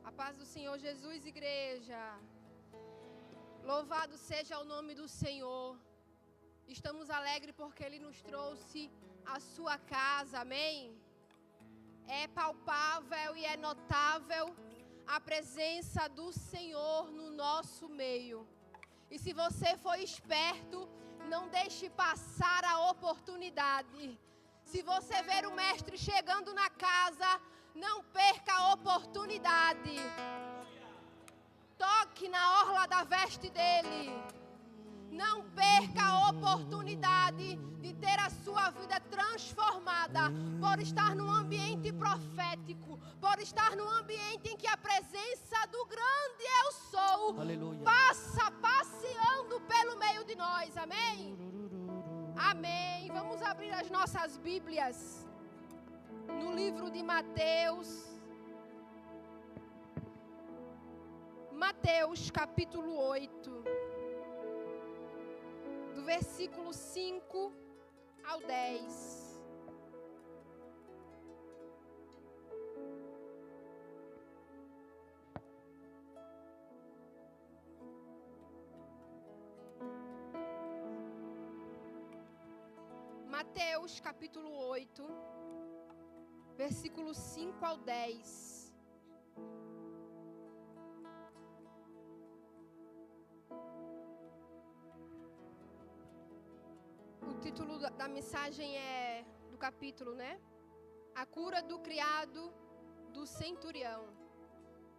A paz do Senhor Jesus, igreja. Louvado seja o nome do Senhor. Estamos alegres porque Ele nos trouxe a sua casa, amém? É palpável e é notável a presença do Senhor no nosso meio. E se você for esperto, não deixe passar a oportunidade. Se você ver o mestre chegando na casa, não perca a oportunidade. Toque na orla da veste dele. Não perca a oportunidade de ter a sua vida transformada por estar num ambiente profético, por estar num ambiente em que a presença do grande Eu Sou passa passeando pelo meio de nós, amém? Amém. Vamos abrir as nossas Bíblias no livro de Mateus. Mateus capítulo 8, do versículo 5 ao 10. Mateus capítulo 8, versículo 5 ao 10. O título da mensagem é do capítulo, né? A cura do criado do centurião.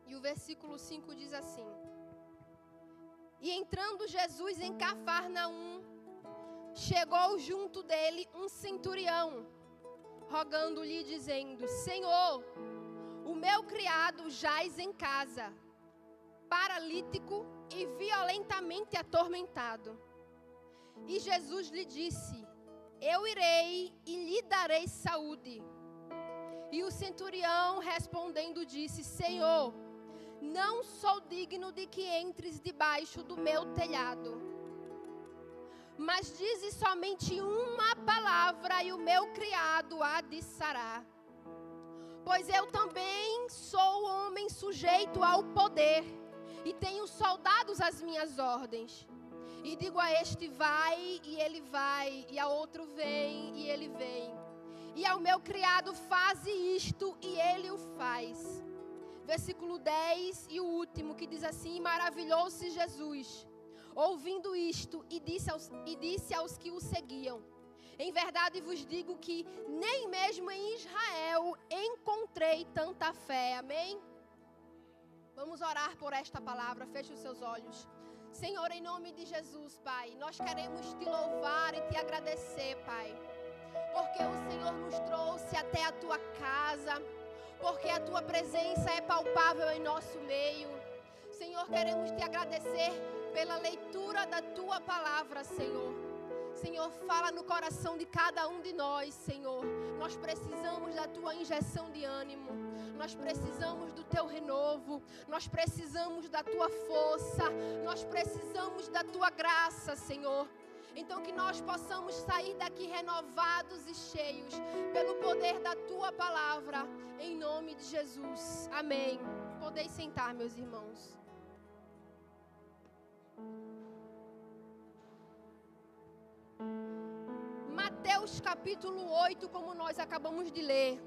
E o versículo 5 diz assim: E entrando Jesus em Cafarnaum, chegou junto dele um centurião, rogando-lhe, dizendo: Senhor, o meu criado jaz em casa, paralítico e violentamente atormentado. E Jesus lhe disse: Eu irei e lhe darei saúde. E o centurião respondendo disse: Senhor, não sou digno de que entres debaixo do meu telhado, mas dize somente uma palavra e o meu criado há de sarar. Pois eu também sou homem sujeito ao poder, e tenho soldados às minhas ordens. E digo a este: vai, e ele vai, e a outro: vem, e ele vem. E ao meu criado: faze isto, e ele o faz. Versículo 10 e o último, que diz assim: Maravilhou-se Jesus, ouvindo isto, e disse aos que o seguiam: Em verdade vos digo que nem mesmo em Israel encontrei tanta fé. Amém? Vamos orar por esta palavra. Feche os seus olhos. Senhor, em nome de Jesus, Pai, nós queremos Te louvar e Te agradecer, Pai, porque o Senhor nos trouxe até a Tua casa, porque a Tua presença é palpável em nosso meio. Senhor, queremos Te agradecer pela leitura da Tua palavra, Senhor. Senhor, fala no coração de cada um de nós, Senhor. Nós precisamos da Tua injeção de ânimo. Nós precisamos do Teu renovo. Nós precisamos da Tua força. Nós precisamos da Tua graça, Senhor. Então que nós possamos sair daqui renovados e cheios pelo poder da Tua palavra. Em nome de Jesus. Amém. Podeis sentar, meus irmãos. Mateus capítulo 8, como nós acabamos de ler,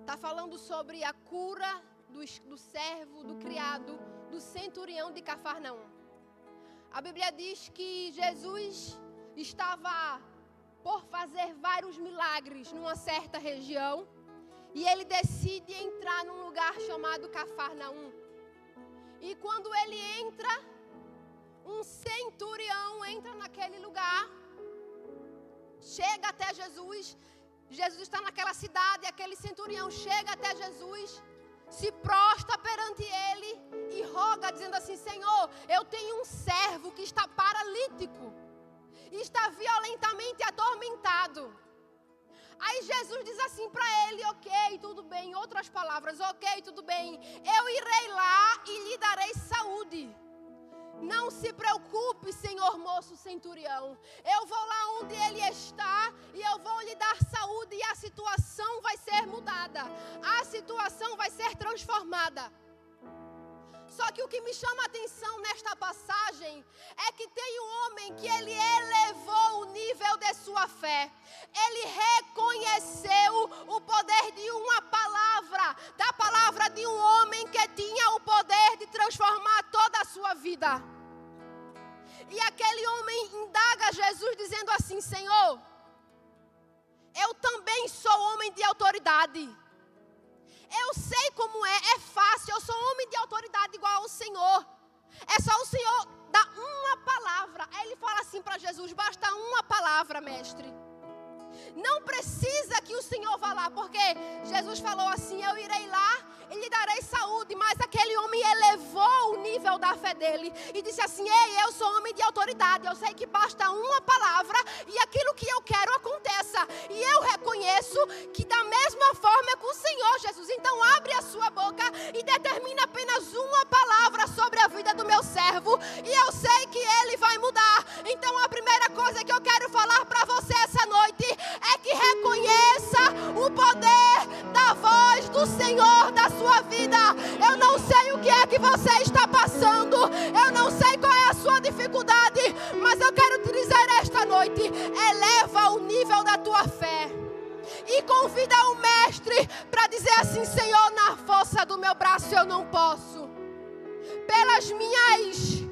está falando sobre a cura do servo, do criado, do centurião de Cafarnaum. A Bíblia diz que Jesus estava por fazer vários milagres numa certa região, e ele decide entrar num lugar chamado Cafarnaum. E quando ele entra, um centurião entra naquele lugar, chega até Jesus. Jesus está naquela cidade, aquele centurião chega até Jesus, se prostra perante ele e roga, dizendo assim: Senhor, eu tenho um servo que está paralítico e está violentamente atormentado. Aí Jesus diz assim para ele: ok, tudo bem. Em outras palavras: ok, tudo bem, eu irei lá e lhe darei saúde. Não se preocupe, senhor moço centurião. Eu vou lá onde ele está e eu vou lhe dar saúde e a situação vai ser mudada. A situação vai ser transformada. Só que o que me chama a atenção nesta passagem é que tem um homem que ele elevou o nível de sua fé. Ele reconheceu o poder de uma palavra, da palavra de um homem que tinha o poder de transformar toda a sua vida. E aquele homem indaga Jesus dizendo assim: Senhor, eu também sou homem de autoridade. Eu sei como é fácil, eu sou homem de autoridade igual ao Senhor. É só o Senhor dar uma palavra. Aí ele fala assim para Jesus: basta uma palavra, mestre. Não precisa que o Senhor vá lá, porque Jesus falou assim: eu irei lá e lhe darei saúde. Mas aquele homem elevou o nível da fé dele e disse assim: ei, eu sou homem de autoridade, eu sei que basta uma palavra e aquilo que eu quero aconteça. E eu reconheço que da mesma forma é com o Senhor Jesus. Então abre a sua boca e determina apenas uma palavra sobre a vida do meu servo e eu sei que ele vai mudar. Então a primeira coisa que eu quero falar para você essa noite é que reconheça o poder da voz do Senhor da sua vida. Eu não sei o que é que você está passando, eu não sei qual é a sua dificuldade, mas eu quero te dizer esta noite: eleva o nível da tua fé e convida o mestre para dizer assim: Senhor, na força do meu braço eu não posso, pelas minhas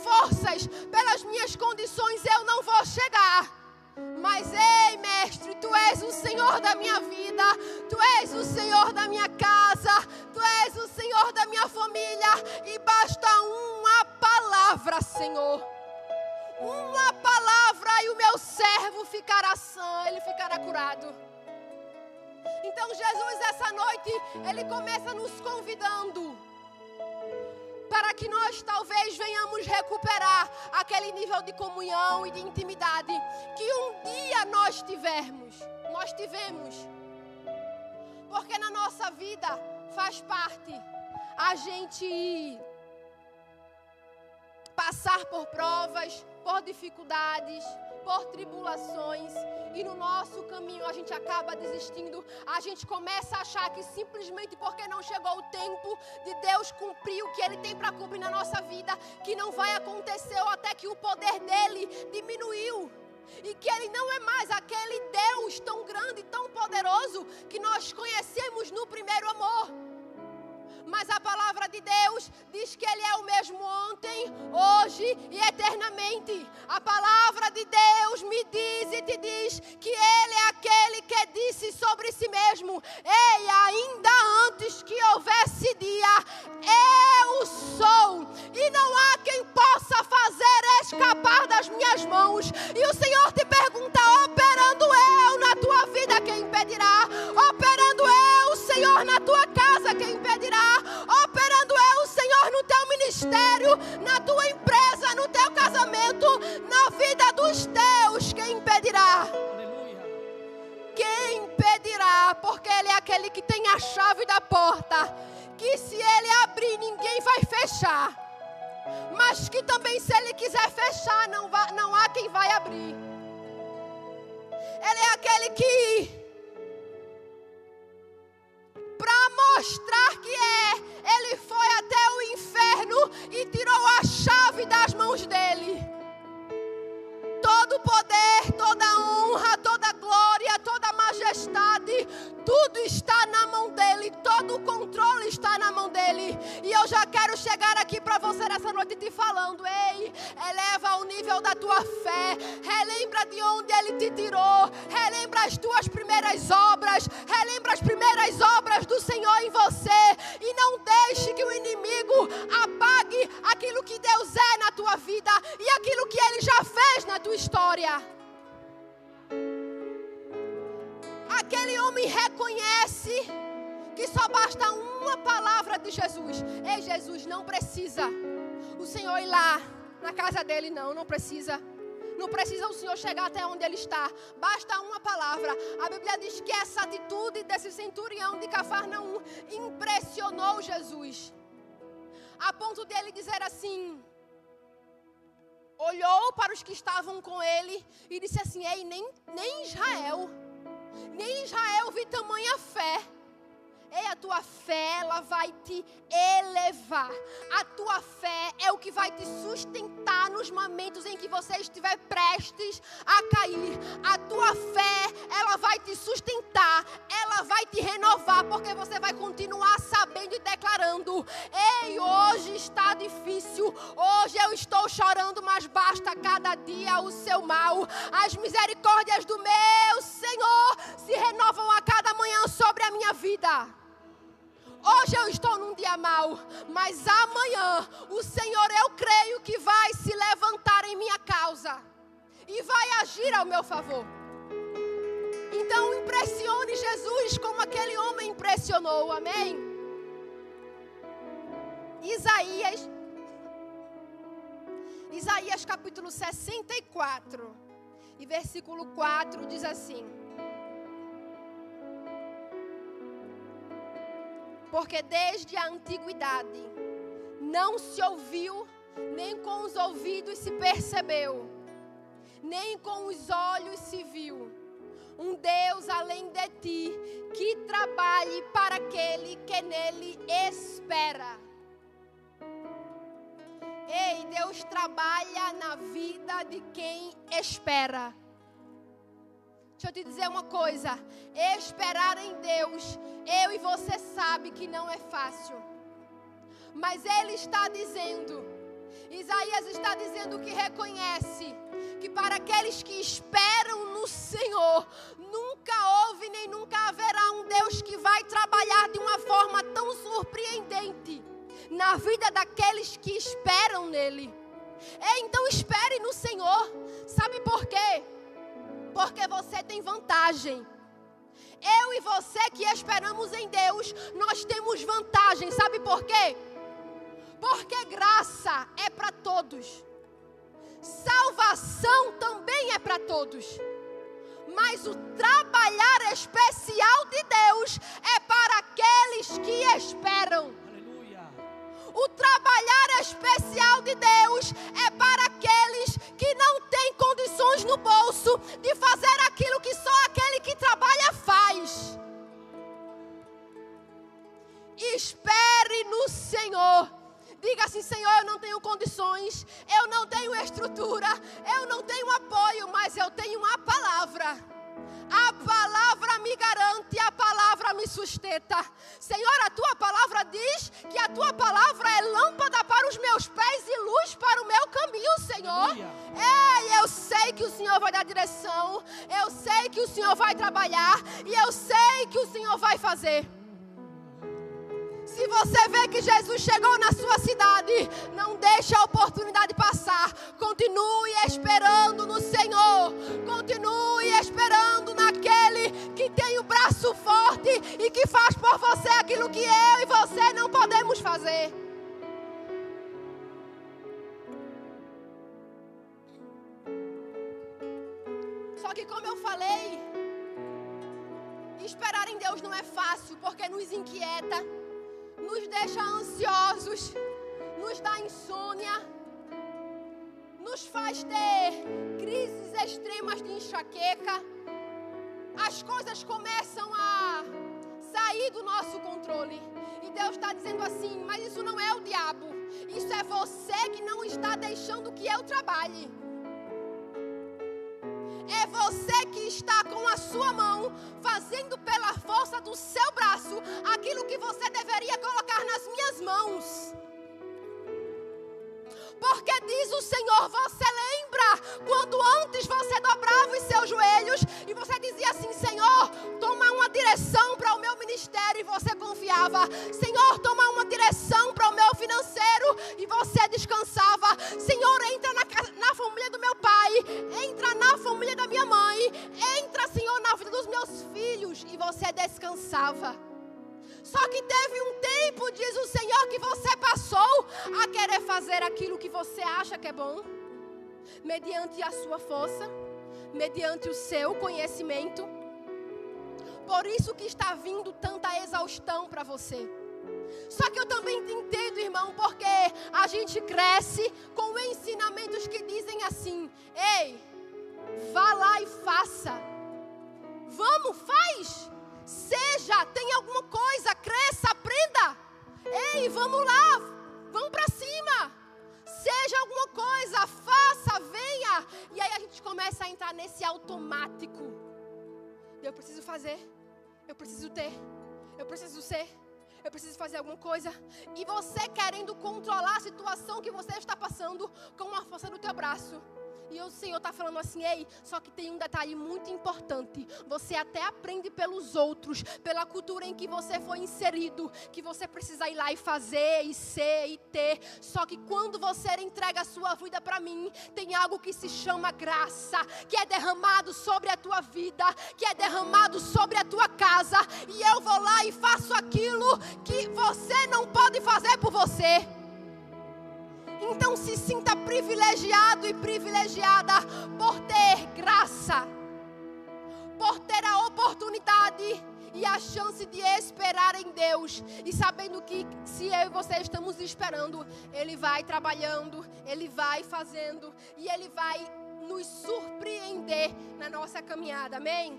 forças, pelas minhas condições eu não vou chegar. Mas ei, mestre, tu és o Senhor da minha vida, tu és o Senhor da minha casa, tu és o Senhor da minha família, e basta uma palavra, Senhor. Uma palavra e o meu servo ficará sã, ele ficará curado. Então Jesus, essa noite, ele começa nos convidando para que nós talvez venhamos recuperar aquele nível de comunhão e de intimidade que um dia nós tivemos. Porque na nossa vida faz parte a gente passar por provas, por dificuldades, por tribulações, e no nosso caminho a gente acaba desistindo. A gente começa a achar que simplesmente porque não chegou o tempo de Deus cumprir o que Ele tem para cumprir na nossa vida, que não vai acontecer, ou até que o poder dEle diminuiu, e que Ele não é mais aquele Deus tão grande, tão poderoso que nós conhecemos no primeiro amor. Mas a palavra de Deus diz que Ele é o mesmo ontem, hoje e eternamente. A palavra de Deus me diz e te diz que Ele é aquele que disse sobre si mesmo: ei, ainda antes que houvesse dia, eu sou, e não há quem possa fazer escapar das minhas mãos. E o Senhor te pergunta: operando eu na tua vida, quem impedirá? Operando eu, Senhor, na tua casa, quem impedirá? Operando eu, Senhor, no teu ministério, na tua empresa, no teu casamento, na vida dos teus, quem impedirá? Aleluia. Quem impedirá? Porque Ele é aquele que tem a chave da porta, que se Ele abrir, ninguém vai fechar, mas que também se Ele quiser fechar, não há quem vai abrir. Ele é aquele que, para mostrar que Ele foi até o inferno e tirou a chave das mãos dele. Todo poder, toda honra, toda glória, toda majestade, tudo está na mão dele, todo o controle está na mão dele. E eu já quero chegar aqui para você nessa noite te falando: ei, eleva o nível da tua fé, relembra de onde Ele te tirou, relembra as tuas primeiras obras, relembra as primeiras obras do Senhor em você, e não deixe que o inimigo apague aquilo que Deus é na tua vida e aquilo que Ele já fez na tua história. Aquele homem reconhece que só basta uma palavra de Jesus. Ei, Jesus, não precisa o Senhor ir lá na casa dele, não precisa. Não precisa o Senhor chegar até onde ele está. Basta uma palavra. A Bíblia diz que essa atitude desse centurião de Cafarnaum impressionou Jesus, a ponto de ele dizer assim: olhou para os que estavam com ele e disse assim: ei, nem Israel vi tamanha fé. Ei, a tua fé, ela vai te elevar. A tua fé é o que vai te sustentar nos momentos em que você estiver prestes a cair. A tua fé, ela vai te sustentar, ela vai te renovar, porque você vai continuar sabendo e declarando: ei, hoje está difícil, hoje eu estou chorando, mas basta cada dia o seu mal. As misericórdias do meu Senhor se renovam a cada manhã sobre a minha vida. Hoje eu estou num dia mau, mas amanhã o Senhor, eu creio que vai se levantar em minha causa e vai agir ao meu favor. Então impressione Jesus como aquele homem impressionou, amém? Isaías capítulo 64 e versículo 4 diz assim: porque desde a antiguidade não se ouviu, nem com os ouvidos se percebeu, nem com os olhos se viu, um Deus além de ti, que trabalhe para aquele que nele espera. Ei, Deus trabalha na vida de quem espera. Deixa eu te dizer uma coisa, esperar em Deus, eu e você sabe que não é fácil. Mas Ele está dizendo, Isaías está dizendo que reconhece que para aqueles que esperam no Senhor, nunca houve nem nunca haverá um Deus que vai trabalhar de uma forma tão surpreendente na vida daqueles que esperam nele. Então espere no Senhor. Sabe por quê? Porque você tem vantagem. Eu e você que esperamos em Deus, nós temos vantagem. Sabe por quê? Porque graça é para todos. Salvação também é para todos. Mas o trabalhar especial de Deus é para aqueles que esperam. O trabalhar especial de Deus é para aqueles que não têm condições no bolso de fazer aquilo que só aquele que trabalha faz. Espere no Senhor. Diga assim: Senhor, eu não tenho condições, eu não tenho estrutura, eu não tenho apoio, mas eu tenho uma palavra. A palavra me garante, a palavra me sustenta. Senhor, a tua palavra diz que a tua palavra é lâmpada para os meus pés e luz para o meu caminho, Senhor. Ei, eu sei que o Senhor vai dar direção, eu sei que o Senhor vai trabalhar e eu sei que o Senhor vai fazer. Se você vê que Jesus chegou na sua cidade, não deixe a oportunidade passar. Continue esperando no Senhor. Continue esperando naquele que tem o braço forte e que faz por você aquilo que eu e você não podemos fazer. Só que, como eu falei, esperar em Deus não é fácil, porque nos inquieta, nos deixa ansiosos, nos dá insônia, nos faz ter crises extremas de enxaqueca. As coisas começam a sair do nosso controle. E Deus está dizendo assim: mas isso não é o diabo, isso é você que não está deixando que eu trabalhe. É você que está com a sua mão fazendo pela força do seu braço aquilo que você deveria colocar nas minhas mãos. Porque diz o Senhor, você lembra quando antes você dobrava os seus joelhos e você dizia assim: Senhor, toma uma direção para o meu ministério, e você confiava. Senhor, toma uma direção para o meu financeiro, e você descansava. Senhor, entra na família do meu pai, entra na família da minha mãe, entra, Senhor, na vida dos meus filhos, e você descansava. Só que teve um tempo, diz o Senhor, que você passou a querer fazer aquilo que você acha que é bom, mediante a sua força, mediante o seu conhecimento. Por isso que está vindo tanta exaustão para você. Só que eu também entendo, irmão, porque a gente cresce com ensinamentos que dizem assim: ei, vá lá e faça. Vamos, faz. Seja, tem alguma coisa, cresça, aprenda. Ei, vamos lá, vamos para cima. Seja alguma coisa, faça, venha. E aí a gente começa a entrar nesse automático. Eu preciso fazer, eu preciso ter, eu preciso ser, eu preciso fazer alguma coisa. E você querendo controlar a situação que você está passando com a força do teu braço. E o Senhor está falando assim: ei, só que tem um detalhe muito importante. Você até aprende pelos outros, pela cultura em que você foi inserido, que você precisa ir lá e fazer, e ser, e ter. Só que quando você entrega a sua vida para mim, tem algo que se chama graça, que é derramado sobre a tua vida, que é derramado sobre a tua casa. E eu vou lá e faço aquilo que você não pode fazer por você. Então se sinta privilegiado e privilegiada por ter graça, por ter a oportunidade e a chance de esperar em Deus. E sabendo que se eu e você estamos esperando, Ele vai trabalhando, Ele vai fazendo e Ele vai nos surpreender na nossa caminhada, amém?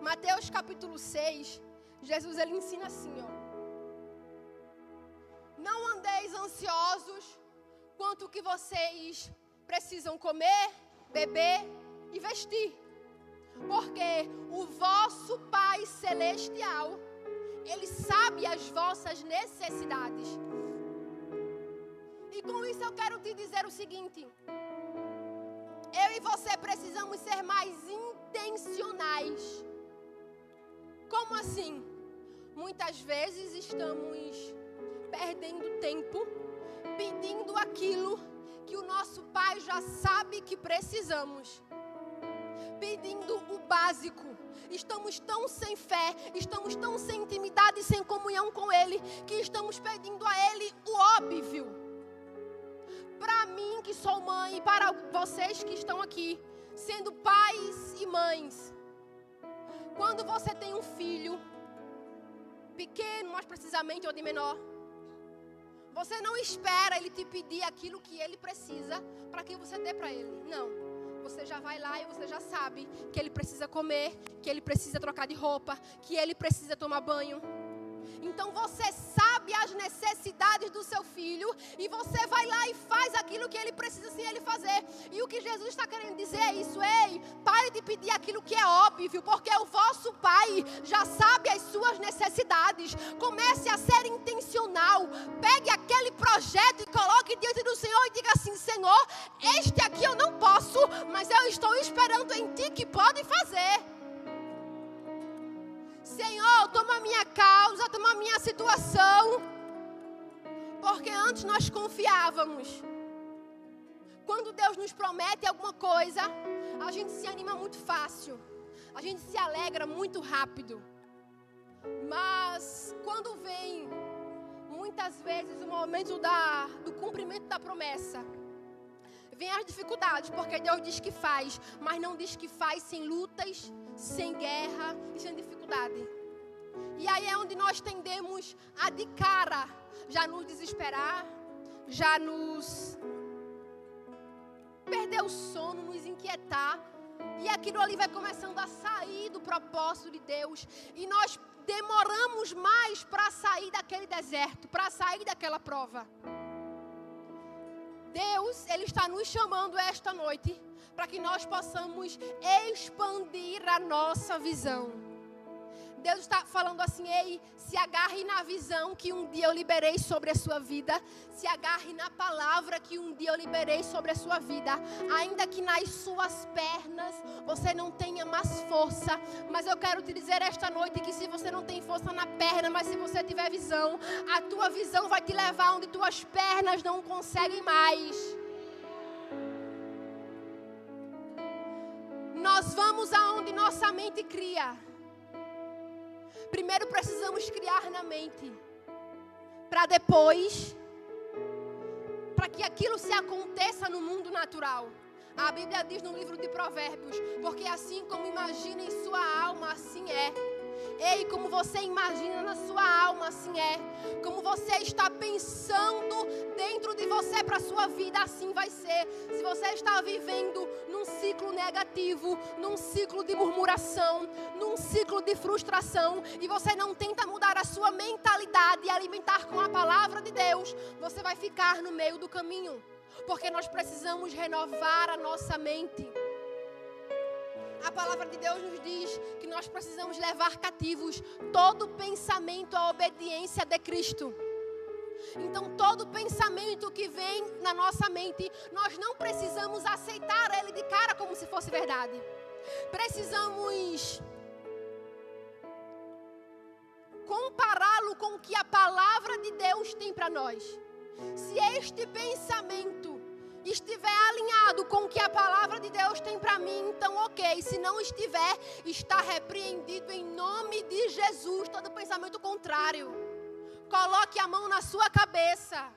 Mateus capítulo 6, Jesus ele ensina assim, ó: não andeis ansiosos quanto que vocês precisam comer, beber e vestir. Porque o vosso Pai Celestial, Ele sabe as vossas necessidades. E com isso eu quero te dizer o seguinte: eu e você precisamos ser mais intencionais. Como assim? Muitas vezes estamos perdendo tempo, pedindo aquilo que o nosso Pai já sabe que precisamos. Pedindo o básico. Estamos tão sem fé, estamos tão sem intimidade e sem comunhão com Ele, que estamos pedindo a Ele o óbvio. Para mim que sou mãe, e para vocês que estão aqui, sendo pais e mães, quando você tem um filho, pequeno, mais precisamente, ou de menor, você não espera ele te pedir aquilo que ele precisa para que você dê para ele. Não. Você já vai lá e você já sabe que ele precisa comer, que ele precisa trocar de roupa, que ele precisa tomar banho. Então você sabe as necessidades do seu filho e você vai lá e faz aquilo que ele precisa sem ele fazer. E o que Jesus está querendo dizer é isso: ei, pare de pedir aquilo que é óbvio, porque o vosso Pai já sabe as suas necessidades. Comece a ser intencional. Pegue aquele projeto e coloque diante do Senhor e diga assim: Senhor, este aqui eu não posso, mas eu estou esperando em Ti que pode fazer. Senhor, toma a minha causa, toma a minha situação. Porque antes nós confiávamos. Quando Deus nos promete alguma coisa, a gente se anima muito fácil. A gente se alegra muito rápido. Mas quando vem, muitas vezes, o momento do cumprimento da promessa, vem as dificuldades, porque Deus diz que faz, mas não diz que faz sem lutas, sem guerra e sem dificuldade. E aí é onde nós tendemos a de cara já nos desesperar, já nos perder o sono, nos inquietar. E aquilo ali vai começando a sair do propósito de Deus. E nós demoramos mais para sair daquele deserto, para sair daquela prova. Deus, Ele está nos chamando esta noite para que nós possamos expandir a nossa visão. Deus está falando assim: ei, se agarre na visão que um dia eu liberei sobre a sua vida. Se agarre na palavra que um dia eu liberei sobre a sua vida. Ainda que nas suas pernas você não tenha mais força. Mas eu quero te dizer esta noite que se você não tem força na perna, mas se você tiver visão, a tua visão vai te levar onde tuas pernas não conseguem mais. Nós vamos aonde nossa mente cria. Primeiro precisamos criar na mente, para depois, para que aquilo se aconteça no mundo natural. A Bíblia diz no livro de Provérbios: porque assim como imagina em sua alma, assim é. Ei, como você imagina na sua alma, assim é. Como você está pensando dentro de você para a sua vida, assim vai ser. Se você está vivendo num ciclo negativo, num ciclo de murmuração, num ciclo de frustração, e você não tenta mudar a sua mentalidade e alimentar com a palavra de Deus, você vai ficar no meio do caminho. Porque nós precisamos renovar a nossa mente. A palavra de Deus nos diz que nós precisamos levar cativos todo pensamento à obediência de Cristo. Então, todo pensamento que vem na nossa mente, nós não precisamos aceitar ele de cara como se fosse verdade. Precisamos compará-lo com o que a palavra de Deus tem para nós. Se este pensamento estiver alinhado com o que a palavra de Deus tem para mim, então ok. Se não estiver, está repreendido em nome de Jesus todo pensamento contrário. Coloque a mão na sua cabeça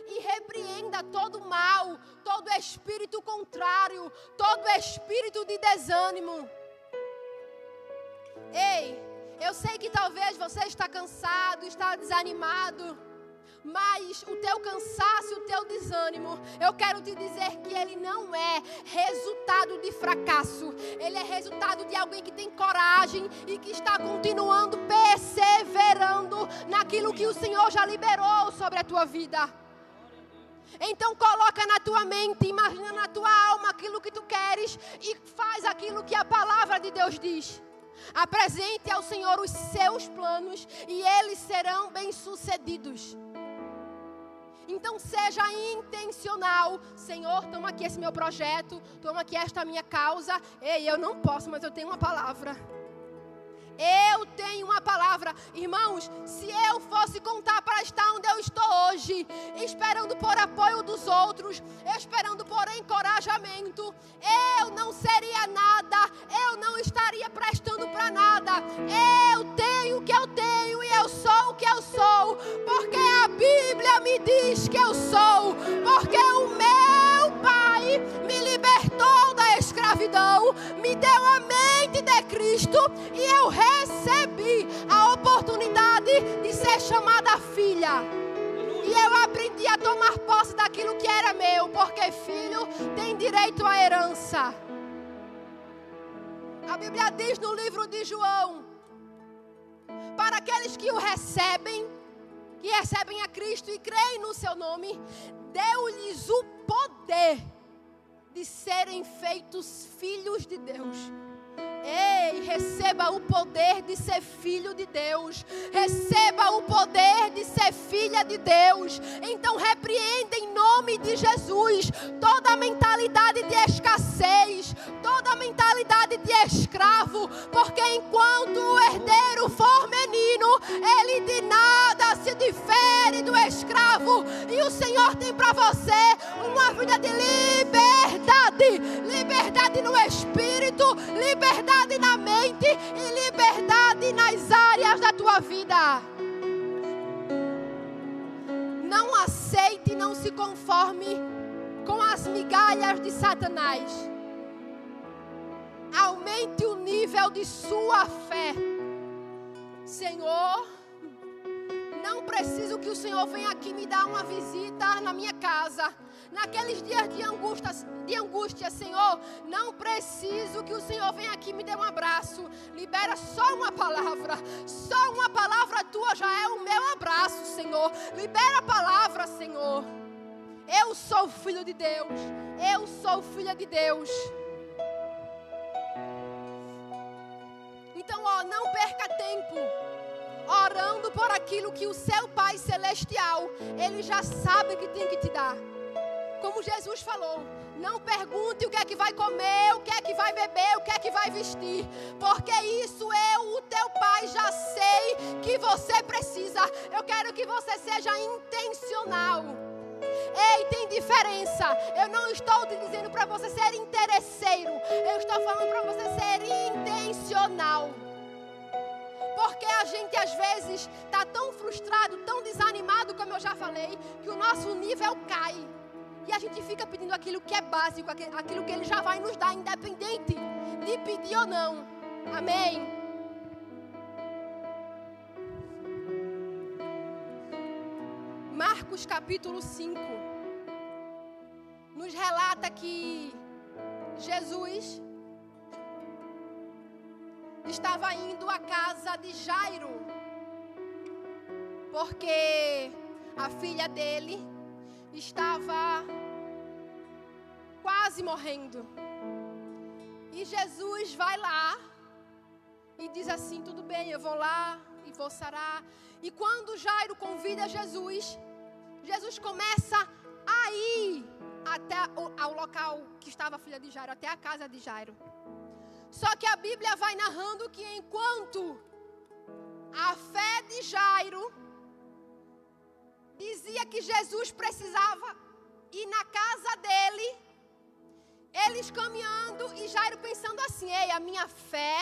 e repreenda todo mal, todo espírito contrário, todo espírito de desânimo. Ei, eu sei que talvez você está cansado, está desanimado, mas o teu cansaço e o teu desânimo, eu quero te dizer que ele não é resultado de fracasso. Ele é resultado de alguém que tem coragem e que está continuando, perseverando naquilo que o Senhor já liberou sobre a tua vida. Então coloca na tua mente, imagina na tua alma aquilo que tu queres e faz aquilo que a palavra de Deus diz. Apresente ao Senhor os seus planos e eles serão bem-sucedidos. Então seja intencional. Senhor, toma aqui esse meu projeto, toma aqui esta minha causa. Ei, eu não posso, mas eu tenho uma palavra. Eu tenho uma palavra. Irmãos, se eu fosse contar para estar onde eu estou hoje, esperando por apoio dos outros, esperando por encorajamento, eu não seria nada, eu não estaria prestando para nada. Eu tenho o que eu tenho e eu sou o que eu sou, porque a Bíblia me diz que eu sou, porque o meu Pai me libertou da escravidão, me deu a mente de Cristo e eu recebi a oportunidade de ser chamada filha. E eu aprendi a tomar posse daquilo que era meu, porque filho tem direito à herança. A Bíblia diz no livro de João, para aqueles que o recebem, que recebem a Cristo e creem no seu nome, deu-lhes o poder de serem feitos filhos de Deus. Ei, receba o poder de ser filho de Deus. Receba o poder de ser filha de Deus. Então repreenda em nome de Jesus toda a mentalidade de escassez, toda a mentalidade de escravo, porque enquanto o herdeiro for menino, ele de nada se difere do escravo. E o Senhor tem para você uma vida de liberdade, liberdade no espírito, liberdade na mente e liberdade nas áreas da tua vida. Não aceite e não se conforme com as migalhas de Satanás. Aumente o nível de sua fé. Senhor, não preciso que o Senhor venha aqui me dar uma visita na minha casa. Naqueles dias de angústia, Senhor, não preciso que o Senhor venha aqui me dê um abraço. Libera só uma palavra tua já é o meu abraço, Senhor. Libera a palavra, Senhor. Eu sou filho de Deus, eu sou filha de Deus. Então, não perca tempo orando por aquilo que o seu Pai Celestial, Ele já sabe que tem que te dar. Como Jesus falou, não pergunte o que é que vai comer, o que é que vai beber, o que é que vai vestir, porque isso eu, o teu Pai, já sei que você precisa. Eu quero que você seja intencional. Ei, tem diferença. Eu não estou te dizendo para você ser interesseiro, eu estou falando para você ser intencional. Porque a gente às vezes está tão frustrado, tão desanimado, como eu já falei, que o nosso nível cai. E a gente fica pedindo aquilo que é básico, aquilo que Ele já vai nos dar, independente de pedir ou não. Amém? Marcos capítulo 5 nos relata que Jesus estava indo à casa de Jairo, porque a filha dele estava quase morrendo. E Jesus vai lá e diz assim: tudo bem, eu vou lá e vou sarar. E quando Jairo convida Jesus, Jesus começa a ir até ao local que estava a filha de Jairo, até a casa de Jairo. Só que a Bíblia vai narrando que enquanto a fé de Jairo dizia que Jesus precisava ir na casa dele, eles caminhando e Jairo pensando assim: ei, a minha fé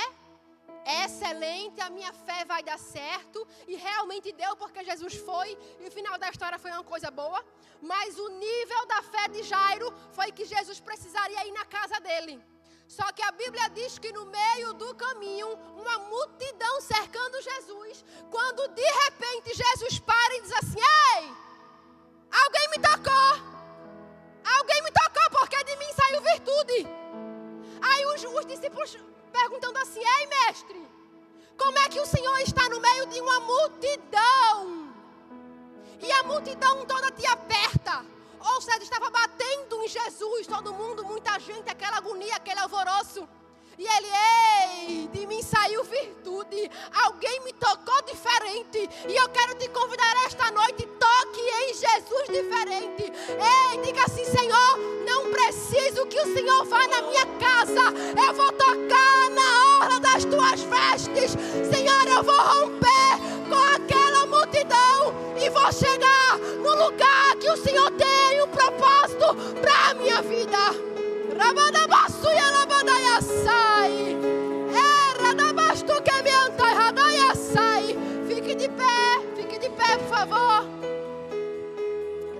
é excelente, a minha fé vai dar certo. E realmente deu, porque Jesus foi, e o final da história foi uma coisa boa. Mas o nível da fé de Jairo foi que Jesus precisaria ir na casa dele. Só que a Bíblia diz que no meio do caminho, uma multidão cercando Jesus, quando de repente Jesus para e diz assim: ei, alguém me tocou. Alguém me tocou, porque de mim saiu virtude. Aí os discípulos perguntando assim: ei, mestre, como é que o Senhor está no meio de uma multidão? E a multidão toda te aperta. Ou seja, estava batendo em Jesus, todo mundo, muita gente, aquela agonia, aquele alvoroço. E ele: ei, de mim saiu virtude. Alguém me tocou diferente. E eu quero te convidar esta noite: toque em Jesus diferente. Ei, diga assim: Senhor, não preciso que o Senhor vá na minha casa. Eu vou tocar na orla das tuas vestes. Senhor, eu vou romper com aquela multidão e vou chegar no lugar que o Senhor tem um propósito para a minha vida. Rabadabaçuia labadaia sai. Radabastu que me antai radaia sai. Fique de pé, por favor.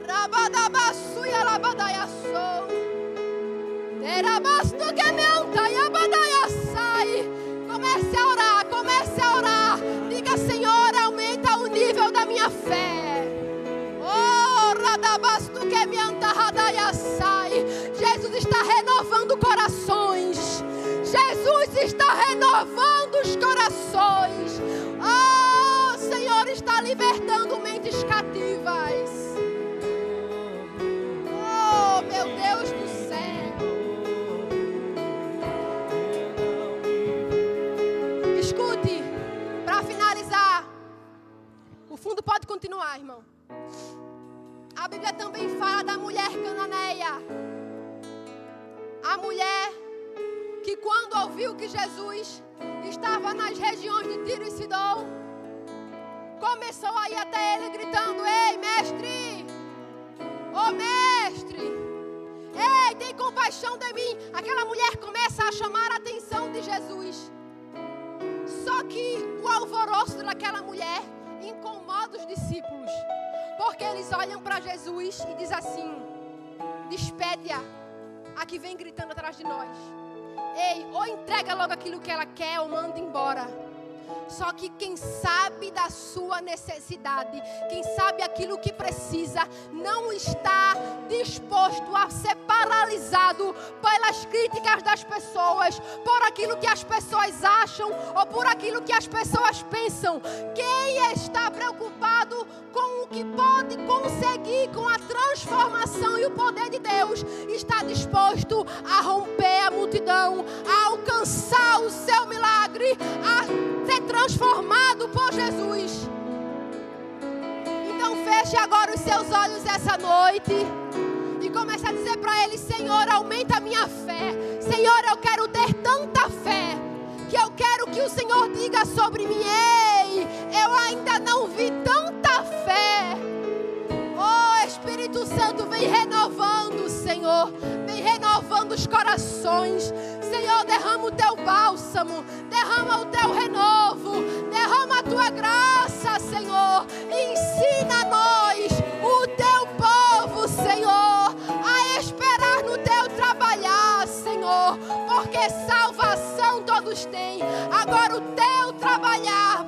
Rabadabaçuia labadaia sou. Terabastu que me antai abadaia sai. Comece a orar. Diga: Senhor, aumenta o nível da minha fé. Oh, radabastu que me antai radaia sai. Jesus está renovando corações. Jesus está renovando os corações. Oh, Senhor está libertando mentes cativas. Oh, meu Deus do céu. Escute, para finalizar, o fundo pode continuar, irmão. A Bíblia também fala da mulher cananeia. A mulher que, quando ouviu que Jesus estava nas regiões de Tiro e Sidom, começou a ir até ele gritando: ei, mestre! Ô mestre! Ei, tem compaixão de mim! Aquela mulher começa a chamar a atenção de Jesus. Só que o alvoroço daquela mulher incomoda os discípulos, porque eles olham para Jesus e dizem assim: despede-a, a que vem gritando atrás de nós. Ei, ou entrega logo aquilo que ela quer ou manda embora. Só que quem sabe da sua necessidade, quem sabe aquilo que precisa, não está disposto a ser paralisado pelas críticas das pessoas, por aquilo que as pessoas acham ou por aquilo que as pessoas pensam. Quem está preocupado com o que pode conseguir com a transformação e o poder de Deus, está disposto a romper a multidão, a alcançar o seu milagre, a ser transformado por Jesus. Então feche agora os seus olhos essa noite e comece a dizer para Ele: Senhor, aumenta a minha fé. Senhor, eu quero ter tanta fé que eu quero que o Senhor diga sobre mim: ei, eu ainda não vi tanta fé. Oh, Espírito Santo, vem renovando, Senhor, vem renovando os corações. Senhor, derrama o teu bálsamo, derrama o teu renovo, derrama a tua graça, Senhor. Ensina a nós, o teu povo, Senhor, a esperar no teu trabalhar, Senhor, porque salvação todos têm. Agora o teu trabalhar,